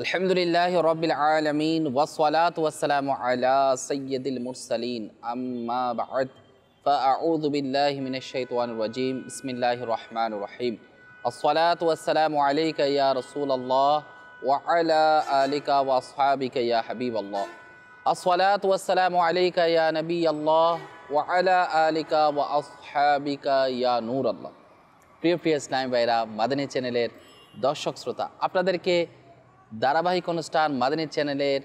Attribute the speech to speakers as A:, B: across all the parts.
A: আলহামদুলিল্লাহি রাব্বিল আলামিন ওয়াসসালাতু ওয়াসসালামু আলা সাইয়্যিদিল মুরসালিন আম্মা বা'দ ফাআউযু বিল্লাহি মিনাশ শাইতানির রাজীম বিসমিল্লাহির রহমানির রহিম আসসালাতু ওয়াসসালামু আলাইকা ইয়া রাসূলুল্লাহ ওয়া আলা আলিকা ওয়া আসহাবিকা ইয়া হাবিবাল্লাহ আসসালাতু ওয়াসসালামু আলাইকা ইয়া নবিয়াল্লাহ ওয়া আলা আলিকা ওয়া আসহাবিকা ইয়া নূরাল্লাহ। প্রিয় ইসলামী ভাইরা, মাদানী চ্যানেলের দর্শক শ্রোতা, আপনাদেরকে ধারাবাহিক অনুষ্ঠান মাদানী চ্যানেলের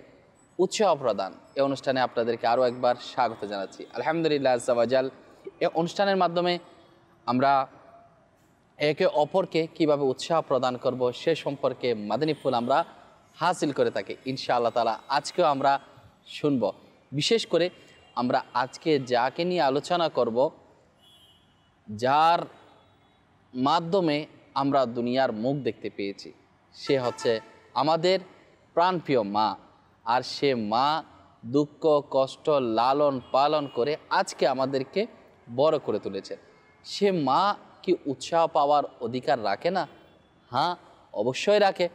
A: উৎসাহ প্রদান এই অনুষ্ঠানে আপনাদেরকে আরও একবার স্বাগত জানাচ্ছি। আলহামদুলিল্লাহ আজ্জা ওয়াজাল, এই অনুষ্ঠানের মাধ্যমে আমরা একে অপরকে কিভাবে উৎসাহ প্রদান করব সে সম্পর্কে মাদানী ফুল আমরা হাসিল করে থাকি ইনশাআল্লাহ তাআলা। আজকেও আমরা শুনব। বিশেষ করে আমরা আজকে যাকে নিয়ে আলোচনা করব, যার মাধ্যমে আমরা দুনিয়ার মুখ দেখতে পেয়েছি, সে হচ্ছে আমাদের প্রাণপ্রিয় মা। আর সে মা দুঃখ কষ্ট লালন পালন করে আজকে আমাদেরকে বড় করে তুলেছে। সে মা কি উৎসাহ পাওয়ার অধিকার রাখে না? হ্যাঁ, অবশ্যই রাখে।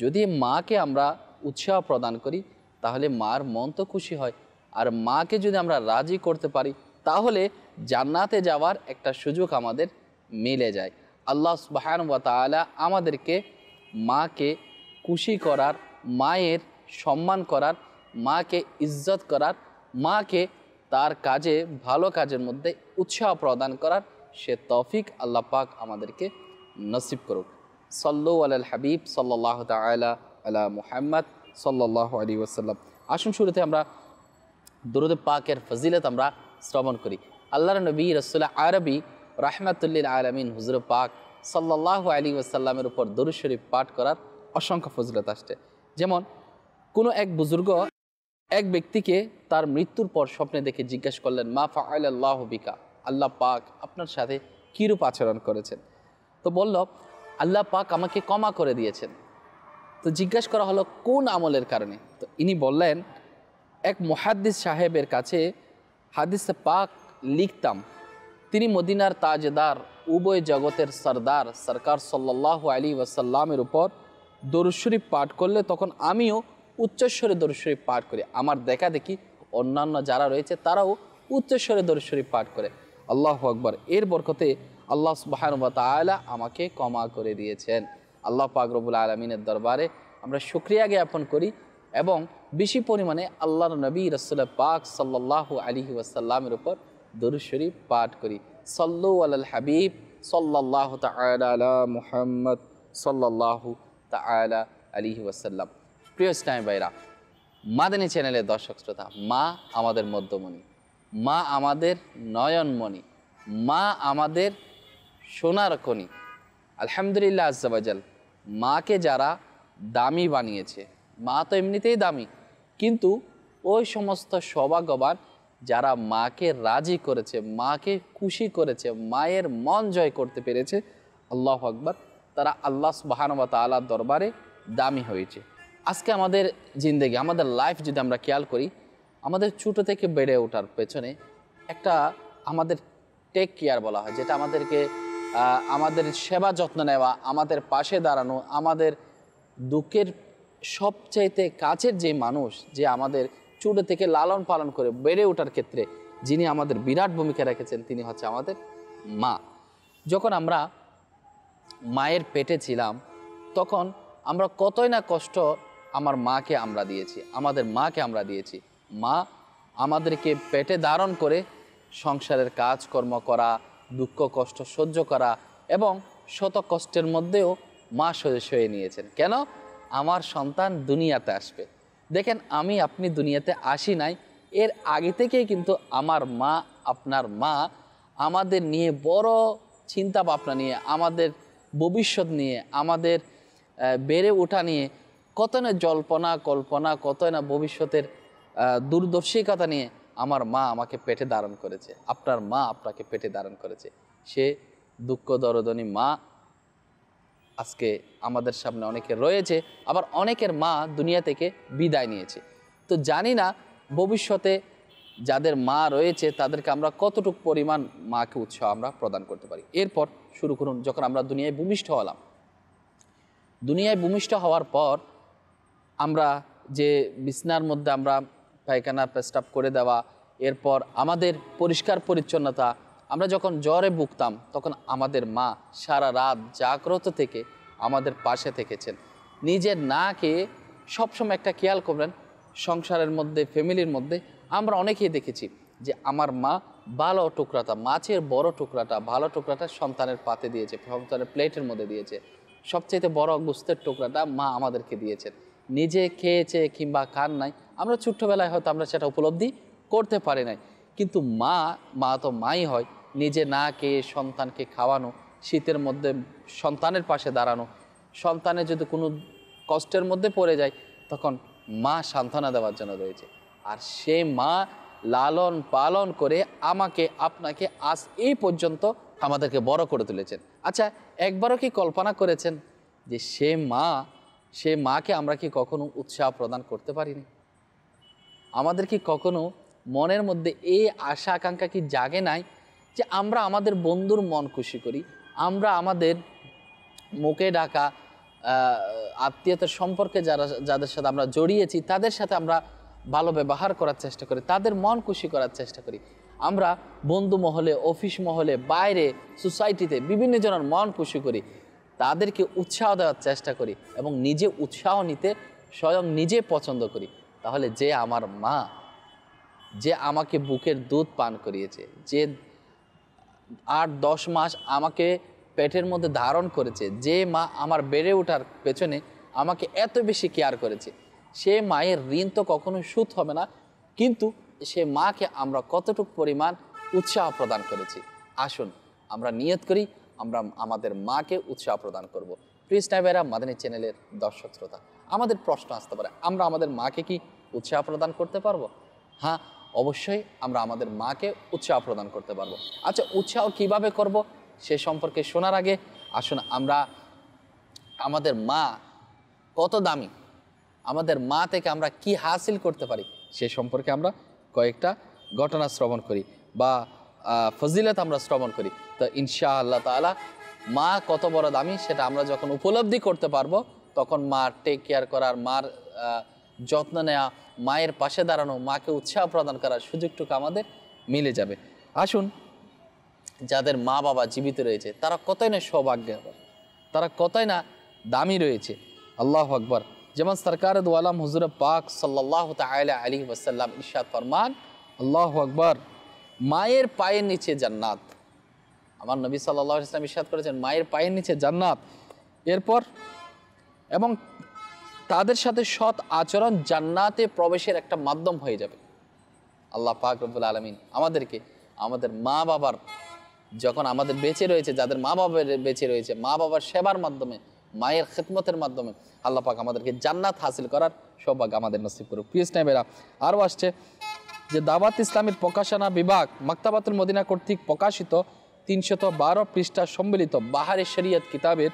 A: যদি মাকে আমরা উৎসাহ প্রদান করি তাহলে মার মন তো খুশি হয়। আর মাকে যদি আমরা রাজি করতে পারি তাহলে জান্নাতে যাওয়ার একটা সুযোগ আমাদের মিলে যায়। আল্লাহ সুবহানাহু ওয়া তাআলা আমাদেরকে মাকে খুশি করার, মায়ের সম্মান করার, মাকে ইজ্জত করার, মাকে তার কাজে ভালো কাজের মধ্যে উৎসাহ প্রদান করার সে তৌফিক আল্লাহ পাক আমাদেরকে নসিব করুক। সাল্লু আলাল হাবিব সাল্লাল্লাহু তাআলা আলা মুহাম্মদ সাল্লাল্লাহু আলাইহি ওয়াসাল্লাম। আসুন শুরুতে আমরা দুরূদ পাকের ফজিলত আমরা শ্রবণ করি। আল্লাহর নবী রাসূল আরবি রাহমাতুল্লিল আলামিন হুজুর পাক সাল্লাল্লাহু আলাইহি ওয়াসাল্লামের উপর দরুদ শরীফ পাঠ করার অসংখ্য ফজিলত আসছে। যেমন কোনো এক বুজুর্গ এক ব্যক্তিকে তার মৃত্যুর পর স্বপ্নে দেখে জিজ্ঞাসা করলেন, মা ফাআলাল্লাহু বিকা, আল্লাহ পাক আপনার সাথে কীরূপ আচরণ করেছেন? তো বলল, আল্লাহ পাক আমাকে ক্ষমা করে দিয়েছেন। তো জিজ্ঞাসা করা হলো কোন আমলের কারণে? তো ইনি বললেন, এক মুহাদ্দিস সাহেবের কাছে হাদিসে পাক লিখতাম। তিনি মদিনার তাজদার, উভয় জগতের সরদার সরকার সাল্লাল্লাহু আলাইহি ওয়াসাল্লামের উপর দরুদ শরীফ পাঠ করলে তখন আমিও উচ্চস্বরে দরুদ শরীফ পাঠ করি। আমার দেখা দেখি অন্যান্য যারা রয়েছে তারাও উচ্চস্বরে দরুদ শরীফ পাঠ করে। আল্লাহু আকবার। এর বরকতে আল্লাহ সুবহানাহু ওয়া তাআলা আমাকে ক্ষমা করে দিয়েছেন। আল্লাহ পাক রব্বুল আলামিনের দরবারে আমরা শুকরিয়া জ্ঞাপন করি এবং বেশি পরিমাণে আল্লাহর নবী রাসূল পাক সাল্লাল্লাহু আলাইহি ওয়াসাল্লামের উপর দরুদ শরীফ পাঠ করি। সাল্লু আলাল হাবিব সাল্লাল্লাহু তাআলা আলা মুহাম্মদ সাল্লাল্লাহু তাআলা আলাইহি ওয়াসাল্লাম। প্রিয় ইসলামী ভাইরা, মাদানী চ্যানেলের দর্শক শ্রোতা, মা আমাদের মধ্যমণি, মা আমাদের নয়নমণি, মা আমাদের সোনার খনি। আলহামদুলিল্লাহ আজ্জা ওয়াজাল, মাকে যারা দামি বানিয়েছে, মা তো এমনিতেই দামি, কিন্তু ওই সমস্ত সৌভাগ্যবান যারা মাকে রাজি করেছে, মাকে খুশি করেছে, মায়ের মন জয় করতে পেরেছে, আল্লাহু আকবার, তারা আল্লাহ সুবহানাহু ওয়া তাআলার দরবারে দামি হয়েছে। আজকে আমাদের জিন্দেগি, আমাদের লাইফ যদি আমরা খেয়াল করি, আমাদের ছোটো থেকে বেড়ে ওঠার পেছনে একটা আমাদের টেক কেয়ার বলা হয়, যেটা আমাদেরকে আমাদের সেবা যত্ন নেওয়া, আমাদের পাশে দাঁড়ানো, আমাদের দুঃখের সবচাইতে কাছের যে মানুষ, যে আমাদের ছোটো থেকে লালন পালন করে বেড়ে ওঠার ক্ষেত্রে যিনি আমাদের বিরাট ভূমিকা রেখেছেন, তিনি হচ্ছে আমাদের মা। যখন আমরা মায়ের পেটে ছিলাম তখন আমরা কতই না কষ্ট আমার মাকে আমরা দিয়েছি, আমাদের মাকে আমরা দিয়েছি। মা আমাদেরকে পেটে ধারণ করে সংসারের কাজকর্ম করা, দুঃখ কষ্ট সহ্য করা এবং শত কষ্টের মধ্যেও মা সয়ে নিয়েছেন। কেন? আমার সন্তান দুনিয়াতে আসবে। দেখেন, আমি আপনি দুনিয়াতে আসি নাই, এর আগে থেকেই কিন্তু আমার মা, আপনার মা আমাদের নিয়ে বড় চিন্তা ভাবনা নিয়ে, আমাদের ভবিষ্যৎ নিয়ে, আমাদের বেড়ে ওঠা নিয়ে কত না জল্পনা কল্পনা, কত না ভবিষ্যতের দূরদর্শিকতা নিয়ে আমার মা আমাকে পেটে ধারণ করেছে, আপনার মা আপনাকে পেটে ধারণ করেছে। সে দুঃখ দরদনী মা আজকে আমাদের সামনে অনেকের রয়েছে, আবার অনেকের মা দুনিয়া থেকে বিদায় নিয়েছে। তো জানি না ভবিষ্যতে যাদের মা রয়েছে তাদেরকে আমরা কতটুকু পরিমাণ মাকে উৎসাহ আমরা প্রদান করতে পারি। এরপর শুরু করুন, যখন আমরা দুনিয়ায় ভূমিষ্ঠ হলাম, দুনিয়ায় ভূমিষ্ঠ হওয়ার পর আমরা যে বিছনার মধ্যে আমরা পায়খানা পেস্টাব করে দেওয়া, এরপর আমাদের পরিষ্কার পরিচ্ছন্নতা, আমরা যখন জ্বরে ভুগতাম তখন আমাদের মা সারা রাত জাগ্রত থেকে আমাদের পাশে থেকেছেন। নিজের না খেয়ে সবসময় একটা খেয়াল করবেন, সংসারের মধ্যে ফ্যামিলির মধ্যে আমরা অনেকেই দেখেছি যে আমার মা ভালো টুকরাটা, মাছের বড় টুকরাটা, ভালো টুকরাটা সন্তানের পাতে দিয়েছে, সন্তানের প্লেটের মধ্যে দিয়েছে, সবচেয়ে বড় গোস্তের টুকরাটা মা আমাদেরকে দিয়েছেন। নিজে খেয়েছে কিংবা খান নাই, আমরা ছোট্টবেলায় হয়তো আমরা সেটা উপলব্ধি করতে পারি নাই, কিন্তু মা তো মাই হয়। নিজে না খেয়ে সন্তানকে খাওয়ানো, শীতের মধ্যে সন্তানের পাশে দাঁড়ানো, সন্তানের যদি কোনো কষ্টের মধ্যে পড়ে যায় তখন মা সান্ত্বনা দেওয়ার জন্য রয়েছে। আর সে মা লালন পালন করে আমাকে আপনাকে আজ এই পর্যন্ত আমাদেরকে বড় করে তুলেছেন। আচ্ছা, একবারও কি কল্পনা করেছেন যে সে মাকে আমরা কি কখনো উৎসাহ প্রদান করতে পারিনি? আমাদের কি কখনো মনের মধ্যে এই আশা আকাঙ্ক্ষা কি জাগে নাই যে আমরা আমাদের বন্ধুর মন খুশি করি, আমরা আমাদের মুখে ডাকা আত্মীয়তার সম্পর্কে যাদের সাথে আমরা জড়িয়েছি তাদের সাথে আমরা ভালো ব্যবহার করার চেষ্টা করি, তাদের মন খুশি করার চেষ্টা করি। আমরা বন্ধু মহলে, অফিস মহলে, বাইরে, সোসাইটিতে বিভিন্ন জনের মন খুশি করি, তাদেরকে উৎসাহ দেওয়ার চেষ্টা করি এবং নিজে উৎসাহ নিতে স্বয়ং নিজে পছন্দ করি। তাহলে যে আমার মা, যে আমাকে বুকের দুধ পান করিয়েছে, যে 8-10 মাস আমাকে পেটের মধ্যে ধারণ করেছে, যে মা আমার বেড়ে ওঠার পেছনে আমাকে এত বেশি কেয়ার করেছে, সে মায়ের ঋণ তো কখনো শোধ হবে না। কিন্তু সে মাকে আমরা কতটুকু পরিমাণ উৎসাহ প্রদান করেছি। আসুন আমরা নিয়ত করি আমরা আমাদের মাকে উৎসাহ প্রদান করব। প্রিয় স্নাইবেরা, মাদানী চ্যানেলের দর্শক শ্রোতা, আমাদের প্রশ্ন আসতে পারে, আমরা আমাদের মাকে কি উৎসাহ প্রদান করতে পারবো? হ্যাঁ, অবশ্যই আমরা আমাদের মাকে উৎসাহ প্রদান করতে পারবো। আচ্ছা, উৎসাহ কিভাবে করব সে সম্পর্কে শোনার আগে আসুন আমরা আমাদের মা কত দামি, আমাদের মা থেকে আমরা কি হাসিল করতে পারি সে সম্পর্কে আমরা কয়েকটা ঘটনা শ্রবণ করি বা ফজিলত আমরা শ্রবণ করি। তো ইনশাআল্লাহ তাআলা মা কত বড় দামি সেটা আমরা যখন উপলব্ধি করতে পারবো তখন মার টেক কেয়ার করার, মার যত্ন নেওয়া, মায়ের পাশে দাঁড়ানো, মাকে উৎসাহ প্রদান করার সুযোগটুকু আমাদের মিলে যাবে। আসুন, যাদের মা বাবা জীবিত রয়েছে তারা কতই না সৌভাগ্যবান, তারা কতই না দামি রয়েছে। আল্লাহু আকবার। যেমন সরকার দু আলম হুজুর পাক সাল্লাল্লাহু তাআলা আলাইহি ওয়াসাল্লাম ইরশাদ ফরমান, আল্লাহু আকবার, মায়ের পায়ের নিচে জান্নাত। আমার নবী সাল্লাল্লাহু আলাইহি ওয়াসাল্লাম ইরশাদ করেছেন মায়ের পায়ের নিচে জান্নাত। এরপর এবং তাদের সাথে সৎ আচরণ জান্নাতে প্রবেশের একটা মাধ্যম হয়ে যাবে। আল্লাহ পাক রব্বুল আলামিন আমাদেরকে আমাদের মা বাবার, যখন আমাদের বেঁচে রয়েছে, যাদের মা বাবা বেঁচে রয়েছে, মা বাবার সেবার মাধ্যমে, মায়ের খেদমতের মাধ্যমে আল্লাহ পাক আমাদেরকে জান্নাত হাসিল করার সৌভাগ্য আমাদের নসিব করুক। প্রিয় স্নেহেরা, আরও আসছে যে দাওয়াত ইসলামের প্রকাশনা বিভাগ মাকতাবাতুল মদিনা কর্তৃক প্রকাশিত 312 পৃষ্ঠা সম্মিলিত বাহারে শরিয়ত কিতাবের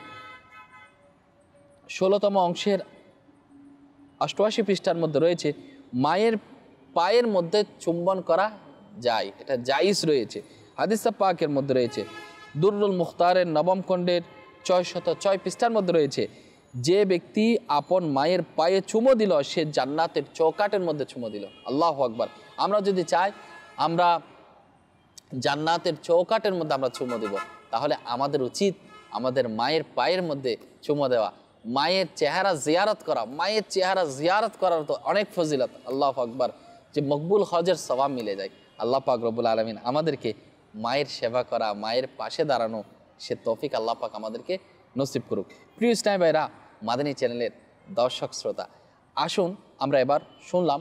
A: 16তম অংশের 88 পৃষ্ঠার মধ্যে রয়েছে মায়ের পায়ের মধ্যে চুম্বন করা যায়, এটা জায়েজ রয়েছে। হাদিসে পাকের মধ্যে রয়েছে দুররুল মুখতারের 9ম খণ্ডের 606 পৃষ্ঠার মধ্যে রয়েছে যে ব্যক্তি আপন মায়ের পায়ে চুমো দিল সে জান্নাতের চৌকাটের মধ্যে চুমো দিল। আল্লাহু আকবার। আমরা যদি চাই আমরা জান্নাতের চৌকাটের মধ্যে আমরা চুমো দেব, তাহলে আমাদের উচিত আমাদের মায়ের পায়ের মধ্যে চুমো দেওয়া, মায়ের চেহারা জিয়ারত করা। মায়ের চেহারা জিয়ারত করার তো অনেক ফজিলত। আল্লাহু আকবার। যে মকবুল হজের সওয়াব মিলে যায়। আল্লাহ পাক রব্বুল আলামিন আমাদেরকে মায়ের সেবা করা, মায়ের পাশে দাঁড়ানো সে তৌফিক আল্লাহ পাক আমাদেরকে নসিব করুক। প্রিয় ইসলামী ভাইরা, মাদানী চ্যানেলের দর্শক শ্রোতা, আসুন আমরা এবার শুনলাম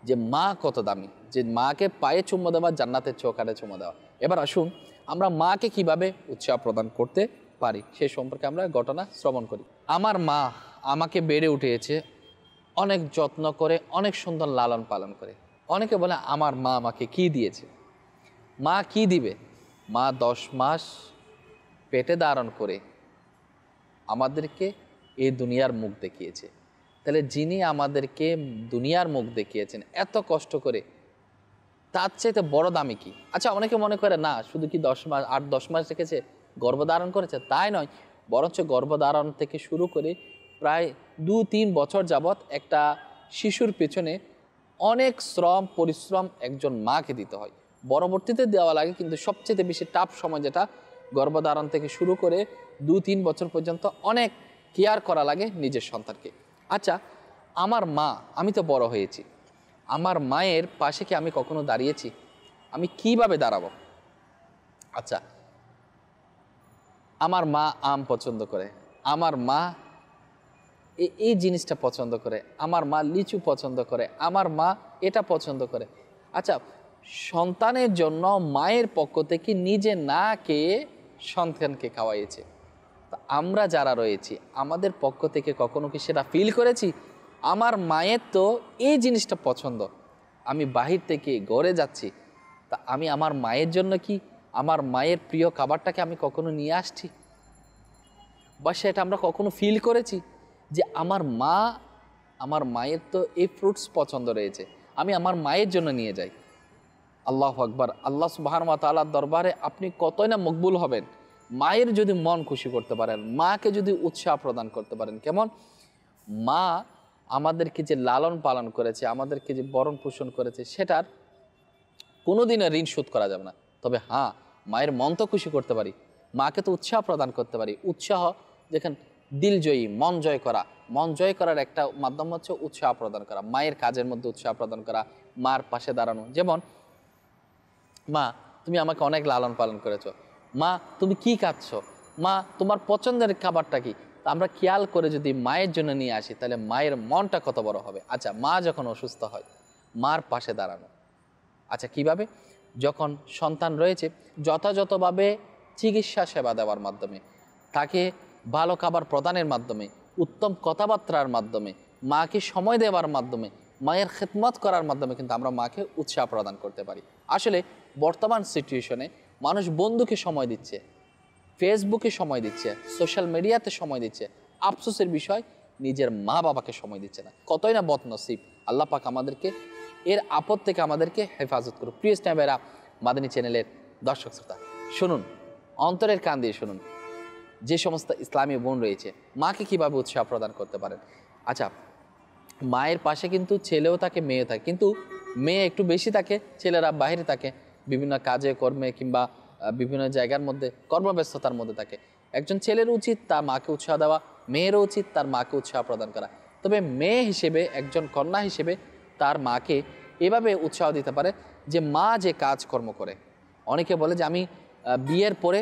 A: যে মা কত দামি, যে মাকে পায়ে চুম্বো দেওয়া, জান্নাতের চৌকাটে চুম্বো দেওয়া। এবার আসুন আমরা মাকে কিভাবে উৎসাহ প্রদান করতে পারি সে সম্পর্কে আমরা ঘটনা শ্রবণ করি। আমার মা আমাকে বেড়ে উঠিয়েছে অনেক যত্ন করে, অনেক সুন্দর লালন পালন করে। অনেকে বলে আমার মা আমাকে কি দিয়েছে? মা কি দিবে? মা 10 মাস পেটে ধারণ করে আমাদেরকে এই দুনিয়ার মুখ দেখিয়েছে। তাহলে যিনি আমাদেরকে দুনিয়ার মুখ দেখিয়েছেন এত কষ্ট করে, তার চাইতে বড় দামি কি? আচ্ছা, অনেকে মনে করে না শুধু কি 10 মাস 8-10 মাস রেখেছে, গর্ভধারণ করেছে, তাই নয়, বরঞ্চ গর্ভধারণ থেকে শুরু করে প্রায় 2-3 বছর যাবৎ একটা শিশুর পেছনে অনেক শ্রম পরিশ্রম একজন মাকে দিতে হয়, পরবর্তীতে দেওয়া লাগে, কিন্তু সবচেয়ে বেশি টাফ সময় যেটা গর্ভধারণ থেকে শুরু করে 2-3 বছর পর্যন্ত অনেক কেয়ার করা লাগে নিজের সন্তানকে। আচ্ছা, আমার মা, আমি তো বড় হয়েছি, আমার মায়ের পাশে কি আমি কখনো দাঁড়িয়েছি? আমি কিভাবে দাঁড়াবো? আচ্ছা, আমার মা আম পছন্দ করে, আমার মা এই জিনিসটা পছন্দ করে, আমার মা লিচু পছন্দ করে, আমার মা এটা পছন্দ করে। আচ্ছা, সন্তানের জন্য মায়ের পক্ষ থেকে নিজে না খেয়ে সন্তানকে খাওয়াইছে। তা আমরা যারা রয়েছি আমাদের পক্ষ থেকে কখনো কি সেটা ফিল করেছি? আমার মায়ের তো এই জিনিসটা পছন্দ, আমি বাহির থেকে ঘরে যাচ্ছি, তা আমি আমার মায়ের জন্য কি আমার মায়ের প্রিয় খাবারটাকে আমি কখনো নিয়ে আসছি? বা সেটা আমরা কখনো ফিল করেছি যে আমার মায়ের তো এই ফ্রুটস পছন্দ রয়েছে, আমি আমার মায়ের জন্য নিয়ে যাই? আল্লাহু আকবার। আল্লাহ সুবহানাহু ওয়া তাআলার দরবারে আপনি কতই না মকবুল হবেন মায়ের যদি মন খুশি করতে পারেন, মাকে যদি উৎসাহ প্রদান করতে পারেন। কেমন? মা আমাদেরকে যে লালন পালন করেছে, আমাদেরকে যে বরণ পোষণ করেছে, সেটার কোনোদিনও ঋণ শোধ করা যাবে না। তবে হ্যাঁ, মায়ের মন তো খুশি করতে পারি, মাকে তো উৎসাহ প্রদান করতে পারি। উৎসাহ যেখানে দিলজয়ী, মন জয় করা, মন জয় করার একটা মাধ্যম হচ্ছে উৎসাহ প্রদান করা, মায়ের কাজের মধ্যে উৎসাহ প্রদান করা, মার পাশে দাঁড়ানো। যেমন, মা তুমি আমাকে অনেক লালন পালন করেছো, মা তুমি কি খাচ্ছ, মা তোমার পছন্দের খাবারটা কি, তা আমরা খেয়াল করে যদি মায়ের জন্য নিয়ে আসি তাহলে মায়ের মনটা কত বড় হবে। আচ্ছা, মা যখন অসুস্থ হয়, মার পাশে দাঁড়ানো। আচ্ছা, কিভাবে? যখন সন্তান রয়েছে যথাযথভাবে চিকিৎসা সেবা দেওয়ার মাধ্যমে, তাকে ভালো খাবার প্রদানের মাধ্যমে, উত্তম কথাবার্তার মাধ্যমে, মাকে সময় দেওয়ার মাধ্যমে, মায়ের খেদমত করার মাধ্যমে কিন্তু আমরা মাকে উৎসাহ প্রদান করতে পারি। আসলে বর্তমান সিচুয়েশনে মানুষ বন্ধুকে সময় দিচ্ছে, ফেসবুকে সময় দিচ্ছে, সোশ্যাল মিডিয়াতে সময় দিচ্ছে, আফসোসের বিষয় নিজের মা বাবাকে সময় দিচ্ছে না। কতই না বদনসিব। আল্লাহ পাক আমাদেরকে এর আপদ থেকে আমাদেরকে হেফাজত করুক। প্রিয় স্নেহেরা মাদানী চ্যানেলের দর্শক শ্রোতা, শুনুন, অন্তরের কান দিয়ে শুনুন, যে সমস্ত ইসলামী বোন রয়েছে মাকে কিভাবে উৎসাহ প্রদান করতে পারেন। আচ্ছা, মায়ের পাশে কিন্তু ছেলেও থাকে, মেয়েও থাকে, কিন্তু মেয়ে একটু বেশি থাকে, ছেলেরা বাইরে থাকে, বিভিন্ন কাজে কর্মে কিংবা বিভিন্ন জায়গার মধ্যে কর্মব্যস্ততার মধ্যে থাকে। একজন ছেলের উচিত তার মাকে উৎসাহ দেওয়া, মেয়েরও উচিত তার মাকে উৎসাহ প্রদান করা। তবে মেয়ে হিসেবে, একজন কন্যা হিসেবে তার মাকে এভাবে উৎসাহ দিতে পারে যে মা যে কাজকর্ম করে, অনেকে বলে যে আমি বিয়ের পরে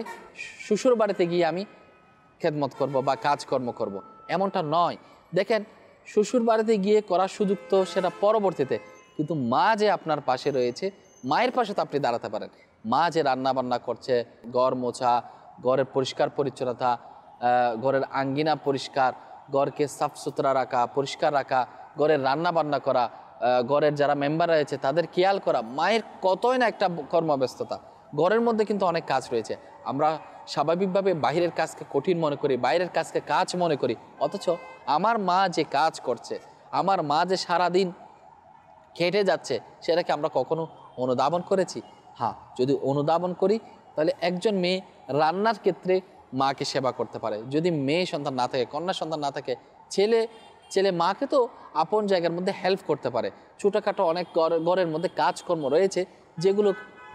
A: শ্বশুর বাড়িতে গিয়ে আমি খেদমত করব বা কাজকর্ম করব, এমনটা নয়। দেখেন, শ্বশুর বাড়িতে গিয়ে করার সুযোগ তো সেটা পরবর্তীতে, কিন্তু মা যে আপনার পাশে রয়েছে, মায়ের পাশে তো আপনি দাঁড়াতে পারেন। মা যে রান্না বান্না করছে, ঘর মোছা, ঘরের পরিষ্কার পরিচ্ছন্নতা, ঘরের আঙ্গিনা পরিষ্কার, ঘরকে সাফ সুতরা রাখা, পরিষ্কার রাখা, ঘরের রান্না বান্না করা, ঘরের যারা মেম্বার রয়েছে তাদের খেয়াল করা, মায়ের কতই না একটা কর্মব্যস্ততা। ঘরের মধ্যে কিন্তু অনেক কাজ রয়েছে, আমরা স্বাভাবিকভাবে বাইরের কাজকে কঠিন মনে করি, বাইরের কাজকে কাজ মনে করি, অথচ আমার মা যে কাজ করছে, আমার মা যে সারাদিন খেটে যাচ্ছে, সেটাকে আমরা কখনো অনুধাবন করেছি? হ্যাঁ, যদি অনুধাবন করি তাহলে একজন মেয়ে রান্নার ক্ষেত্রে মাকে সেবা করতে পারে। যদি মেয়ে সন্তান না থাকে, কন্যা সন্তান না থাকে, ছেলে মাকে তো আপন জায়গার মধ্যে হেল্প করতে পারে। ছোটোখাটো অনেক ঘরের মধ্যে কাজকর্ম রয়েছে যেগুলো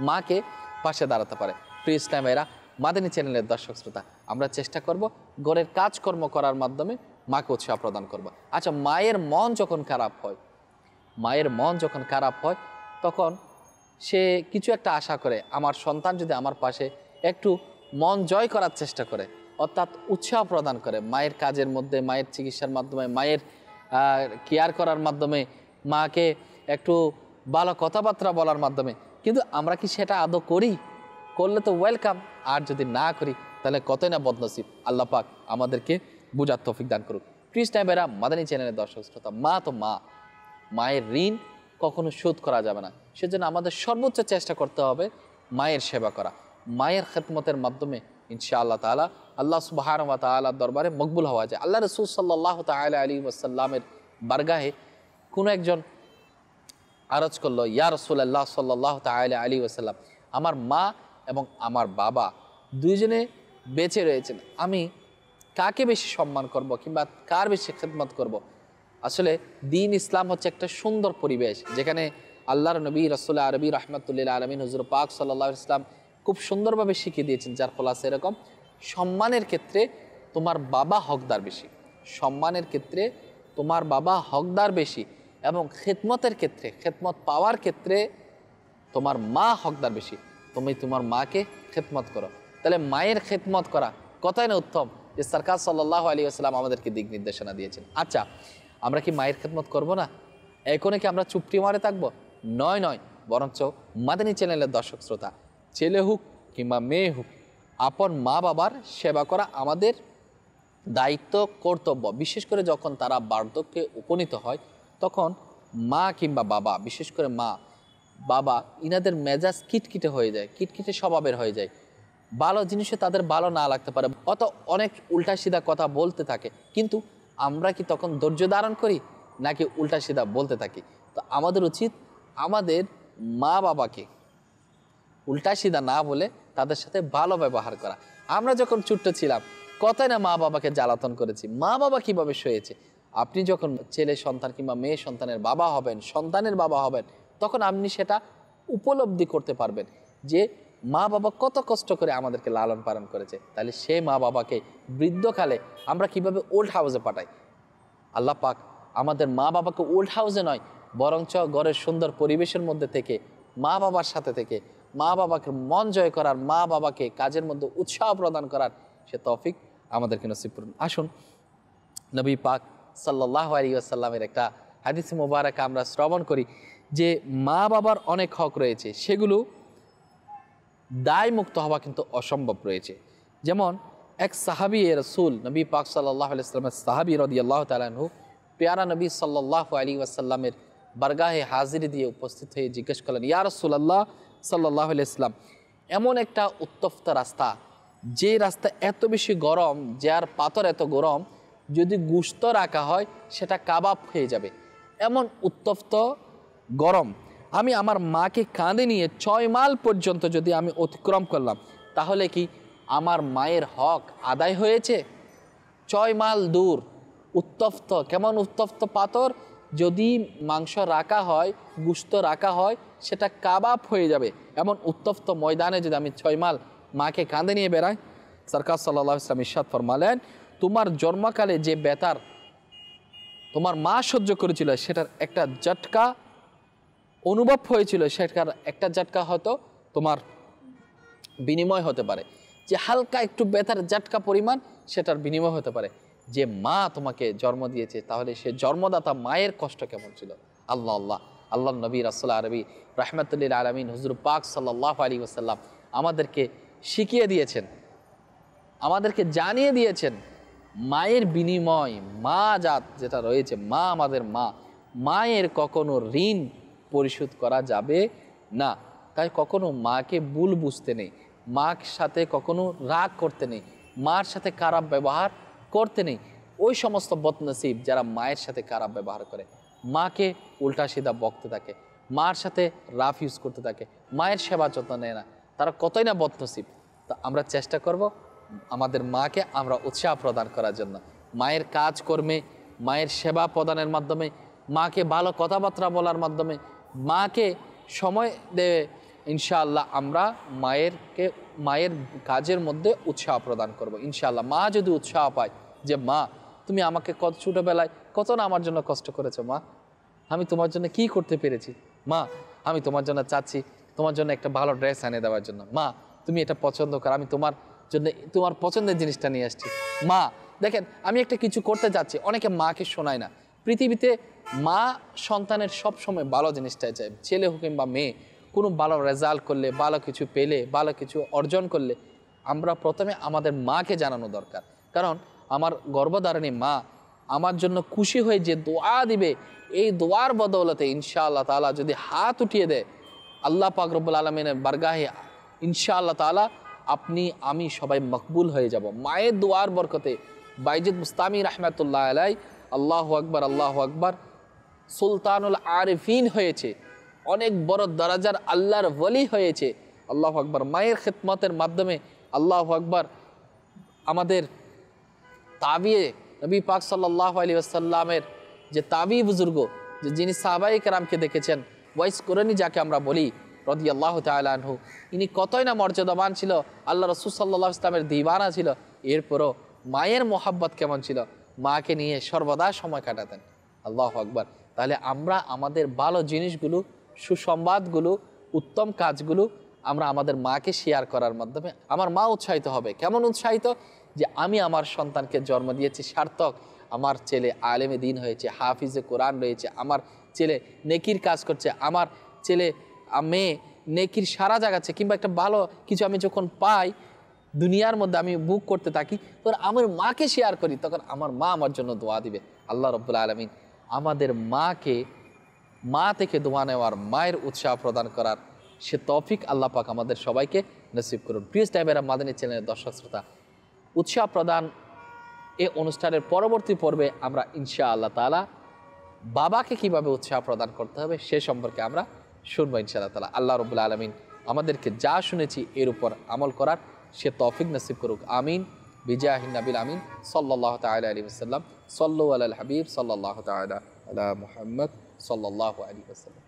A: মাকে পাশে দাঁড়াতে পারে। প্রিয় ইসলাম ভাইরা, মাদানী চ্যানেলের দর্শক শ্রোতা, আমরা চেষ্টা করব ঘরের কাজকর্ম করার মাধ্যমে মাকে উৎসাহ প্রদান করব। আচ্ছা, মায়ের মন যখন খারাপ হয়, তখন সে কিছু একটা আশা করে, আমার সন্তান যদি আমার পাশে একটু মন জয় করার চেষ্টা করে, অর্থাৎ উৎসাহ প্রদান করে মায়ের কাজের মধ্যে, মায়ের চিকিৎসার মাধ্যমে, মায়ের কেয়ার করার মাধ্যমে, মাকে একটু ভালো কথাবার্তা বলার মাধ্যমে, কিন্তু আমরা কি সেটা আদৌ করি? করলে তো ওয়েলকাম, আর যদি না করি তাহলে কতই না বদনসিব। আল্লাহ পাক আমাদেরকে বুঝার তৌফিক দান করুক। প্রিয় ভাইরা, মাদানী চ্যানেলের দর্শক শ্রোতা, মা তো মায়ের ঋণ কখনো শোধ করা যাবে না। সেজন্য আমাদের সর্বোচ্চ চেষ্টা করতে হবে মায়ের সেবা করা, মায়ের খেদমতের মাধ্যমে ইনশাআল্লাহ তাআলা আল্লাহ সুবহানাহু ওয়া তাআলার দরবারে মকবুল হওয়া যায়। আল্লাহ রাসূল সাল্লাল্লাহু তাআলা আলাইহি ওয়াসাল্লামের বারগাহে কোনো একজন আরজ করলো, ইয়া রাসূলুল্লাহ সাল্লাল্লাহু তাআলা আলাইহি ওয়াসাল্লাম, আমার মা এবং আমার বাবা দুইজনে বেঁচে রয়েছেন, আমি কাকে বেশি সম্মান করব কিংবা কার বেশি খেদমত করব। আসলে দিন ইসলাম হচ্ছে একটা সুন্দর পরিবেশ, যেখানে আল্লাহর নবী রাসূল আরবি রাহমাতুল্লিল আলামিন হুজুর পাক সাল্লাল্লাহু আলাইহি ওয়াসাল্লাম খুব সুন্দরভাবে শিখিয়ে দিয়েছেন, যার খোলাসা এরকম: সম্মানের ক্ষেত্রে তোমার বাবা হকদার বেশি, সম্মানের ক্ষেত্রে তোমার বাবা হকদার বেশি, এবং খেদমতের ক্ষেত্রে, খেদমত পাওয়ার ক্ষেত্রে তোমার মা হকদার বেশি। তুমি তোমার মাকে খেদমত করো। তাহলে মায়ের খেদমত করা কতই না উত্তম, যে সরকার সাল্লাল্লাহু আলাইহি ওয়াসাল্লাম আমাদেরকে দিক নির্দেশনা দিয়েছেন। আচ্ছা, আমরা কি মায়ের খেদমত করব না? এখনই কি আমরা চুপটি মারে থাকবো? নয় নয়, বরঞ্চ মাদানী চ্যানেলের দর্শক শ্রোতা, ছেলে হোক কিংবা মেয়ে হোক, আপন মা বাবার সেবা করা আমাদের দায়িত্ব, কর্তব্য। বিশেষ করে যখন তারা বার্ধক্যে উপনীত হয়, তখন মা কিংবা বাবা, বিশেষ করে মা বাবা, ইনাদের মেজাজ কিটকিটে হয়ে যায়, কিটকিটে স্বভাবের হয়ে যায়। ভালো জিনিসে তাদের ভালো না লাগতে পারে, অত অনেক উল্টা সিধা কথা বলতে থাকে, কিন্তু আমরা কি তখন ধৈর্য ধারণ করি নাকি উল্টা সিধা বলতে থাকি? তো আমাদের উচিত আমাদের মা বাবাকে উল্টা সিধা না বলে তাদের সাথে ভালো ব্যবহার করা। আমরা যখন ছোট্ট ছিলাম, কতই না মা বাবাকে জ্বালাতন করেছি, মা বাবা কিভাবে সয়েছে। আপনি যখন ছেলে সন্তান কিংবা মেয়ে সন্তানের বাবা হবেন, সন্তানের বাবা হবেন, তখন আপনি সেটা উপলব্ধি করতে পারবেন যে মা বাবা কত কষ্ট করে আমাদেরকে লালন পালন করেছে। তাহলে সে মা বাবাকে বৃদ্ধকালে আমরা কিভাবে ওল্ড হাউসে পাঠাই। আল্লাহ পাক আমাদের মা বাবাকে ওল্ড হাউসে নয়, বরঞ্চ ঘরের সুন্দর পরিবেশের মধ্যে থেকে, মা বাবার সাথে থেকে, মা বাবাকে মন জয় করার, মা বাবাকে কাজের মধ্যে উৎসাহ প্রদান করার সে তৌফিক আমাদেরকে নসিব করুন। আসুন, নবী পাক সাল্লাল্লাহু আলাইহি ওয়াসাল্লামের একটা হাদিস মুবারাকা আমরা শ্রবণ করি, যে মা বাবার অনেক হক রয়েছে, সেগুলো দায় মুক্ত হওয়া কিন্তু অসম্ভব রয়েছে। যেমন এক সাহাবী রাসূল নবী পাক সাল্লাল্লাহু আলাইহি ওয়াসাল্লামের সাহাবী রাদিয়াল্লাহু তাআলা আনহু পেয়ারা নবী সাল্লাল্লাহু আলাইহি ওয়াসাল্লামের বারগাহে হাজিরি দিয়ে উপস্থিত হয়ে জিজ্ঞেস করলেন, ইয়া রাসূলুল্লাহ সাল্লাল্লাহু আলাইহি ওয়াসাল্লাম, এমন একটা উত্তপ্ত রাস্তা, যে রাস্তা এত বেশি গরম, যার পাথর এত গরম, যদি গোশত রাখা হয় সেটা কাবাব হয়ে যাবে, এমন উত্তপ্ত গরম, আমি আমার মাকে কাঁধে নিয়ে 6 মাইল পর্যন্ত যদি আমি অতিক্রম করলাম, তাহলে কি আমার মায়ের হক আদায় হয়েছে? 6 মাইল দূর উত্তপ্ত, কেমন উত্তপ্ত পাথর, যদি মাংস রাখা হয়, গোশত রাখা হয়, সেটা কাবাব হয়ে যাবে। এমন উত্তপ্ত ময়দানে যদি আমি 6 মাইল মাকে কাঁধে নিয়ে বেড়াই, সরকার সাল্লাল্লাহু আলাইহি ওয়াসাল্লাম ইরশাদ ফরমালেন, তোমার জন্মকালে যে ব্যথার তোমার মা সহ্য করেছিল, সেটার একটা ঝটকা অনুভব হয়েছিল, সেটার একটা ঝটকা হয়তো তোমার বিনিময় হতে পারে, যে হালকা একটু ব্যথার ঝটকা পরিমাণ, সেটার বিনিময় হতে পারে। যে মা তোমাকে জন্ম দিয়েছে, তাহলে সে জন্মদাতা মায়ের কষ্ট কেমন ছিল। আল্লাহ আল্লাহ আল্লাহ নবী রাসূল আরবি রাহমাতুল্লিল আলামিন হুজুর পাক সাল্লাল্লাহু আলাইহি ওয়াসাল্লাম আমাদেরকে শিখিয়ে দিয়েছেন, আমাদেরকে জানিয়ে দিয়েছেন, মায়ের বিনিময়, মা জাত যেটা রয়েছে, মা আমাদের মা, মায়ের কখনো ঋণ পরিশোধ করা যাবে না। তাই কখনো মাকে ভুল বুঝতে নেই, মার সাথে কখনো রাগ করতে নেই, মার সাথে খারাপ ব্যবহার করতে নেই। ওই সমস্ত বদনসিব যারা মায়ের সাথে খারাপ ব্যবহার করে, মাকে উল্টা সিধা বকতে থাকে, মার সাথে রাফ ইউজ করতে থাকে, মায়ের সেবা যত্ন নেয় না, তারা কতই না বদনসিব। তা আমরা চেষ্টা করব আমাদের মাকে আমরা উৎসাহ প্রদান করার জন্য, মায়ের কাজকর্মে, মায়ের সেবা প্রদানের মাধ্যমে, মাকে ভালো কথাবার্তা বলার মাধ্যমে, মাকে সময় দেবে, ইনশাআল্লাহ আমরা মায়ের কাজের মধ্যে উৎসাহ প্রদান করব ইনশাআল্লাহ। মা যদি উৎসাহ পায় যে মা তুমি আমাকে কত ছোটোবেলায় কত না আমার জন্য কষ্ট করেছো, মা আমি তোমার জন্য কি করতে পেরেছি, মা আমি তোমার জন্য চাচ্ছি তোমার জন্য একটা ভালো ড্রেস এনে দেওয়ার জন্য, মা তুমি এটা পছন্দ করো, আমি তোমার জন্য তোমার পছন্দের জিনিসটা নিয়ে আসছি, মা দেখেন আমি একটা কিছু করতে যাচ্ছি। অনেকে মাকে শোনায় না। পৃথিবীতে মা সন্তানের সবসময় ভালো জিনিসটাই চায়, ছেলে হোক কিংবা মেয়ে, কোনো ভালো রেজাল্ট করলে, ভালো কিছু পেলে, ভালো কিছু অর্জন করলে আমরা প্রথমে আমাদের মাকে জানানো দরকার। কারণ আমার গর্ভধারিণী মা আমার জন্য খুশি হয়ে যে দোয়া দিবে, এই দোয়ার বদৌলতে ইনশাআল্লাহ তাআলা যদি হাত উঠিয়ে দেয় আল্লাহ পাক রব্বুল আলামিনের বারগাহে, ইনশাআল্লাহ তাআলা আপনি আমি সবাই মকবুল হয়ে যাব মায়ের দোয়ার বরকতে। বাইজিদ বুস্তামি রাহমাতুল্লাহ আলাই আল্লাহু আকবার আল্লাহু আকবার সুলতানুল আরিফিন হয়েছে, অনেক বড় দরাজার আল্লাহর ওলি হয়েছে। আল্লাহু আকবার। মায়ের খিদমতের মাধ্যমে আল্লাহু আকবার আমাদের তাবিয়ে নবী পাক সাল্লাল্লাহু আলাইহি ওয়াসাল্লামের যে তাবি বুজুর্গ, যে যিনি সাহাবায়ে কেরামকে দেখেছেন, ওয়াইস কুরনি যাকে আমরা বলি রাদিয়াল্লাহু তাআলা আনহু, ইনি কতই না মর্যাদাবান ছিল, আল্লাহ রাসূল সাল্লাল্লাহু আলাইহি ওয়াসাল্লামের দিওয়ানা ছিল। এরপরও মায়ের মোহাব্বত কেমন ছিল, মাকে নিয়ে সর্বদা সময় কাটাতেন। আল্লাহু আকবার। তাহলে আমরা আমাদের ভালো জিনিসগুলো, সুসংবাদগুলো, উত্তম কাজগুলো আমরা আমাদের মাকে শেয়ার করার মাধ্যমে আমার মা উৎসাহিত হবে। কেমন উৎসাহিত? যে আমি আমার সন্তানকে জন্ম দিয়েছি সার্থক, আমার ছেলে আলেমে দিন হয়েছে, হাফিজে কোরআন রয়েছে, আমার ছেলে নেকির কাজ করছে, আমার ছেলে মেয়ে নেকির সারা জাগাচ্ছে, কিংবা একটা ভালো কিছু আমি যখন পাই দুনিয়ার মধ্যে আমি বুক করতে থাকি, তখন আমার মাকে শেয়ার করি, তখন আমার মা আমার জন্য দোয়া দিবে। আল্লাহ রাব্বুল আলামিন আমাদের মাকে, মা থেকে দোয়া নেওয়ার, মায়ের উৎসাহ প্রদান করার সে তৌফিক আল্লাহ পাক আমাদের সবাইকে নসিব করুন। প্রিয় টাইমেরা মাদানী চ্যানেলের দর্শক শ্রোতা, উৎসাহ প্রদান এই অনুষ্ঠানের পরবর্তী পর্বে আমরা ইনশাআল্লাহ তাআলা বাবাকে কিভাবে উৎসাহ প্রদান করতে হবে সে সম্পর্কে আমরা শুনবো ইনশাআল্লাহ তাআলা। আল্লাহ রাব্বুল আলামিন আমাদেরকে যা শুনেছি এর উপর আমল করার সে তৌফিক নসিব করুক। আমিন বিজাহিন নবিল আমিন সাল্লাল্লাহু তাআলা আলাইহি ওয়াসাল্লাম। সাল্লু আলাল হাবিব সাল্লাল্লাহু তাআলা আলা মুহাম্মদ সাল্লাল্লাহু আলাইহি ওয়াসাল্লাম।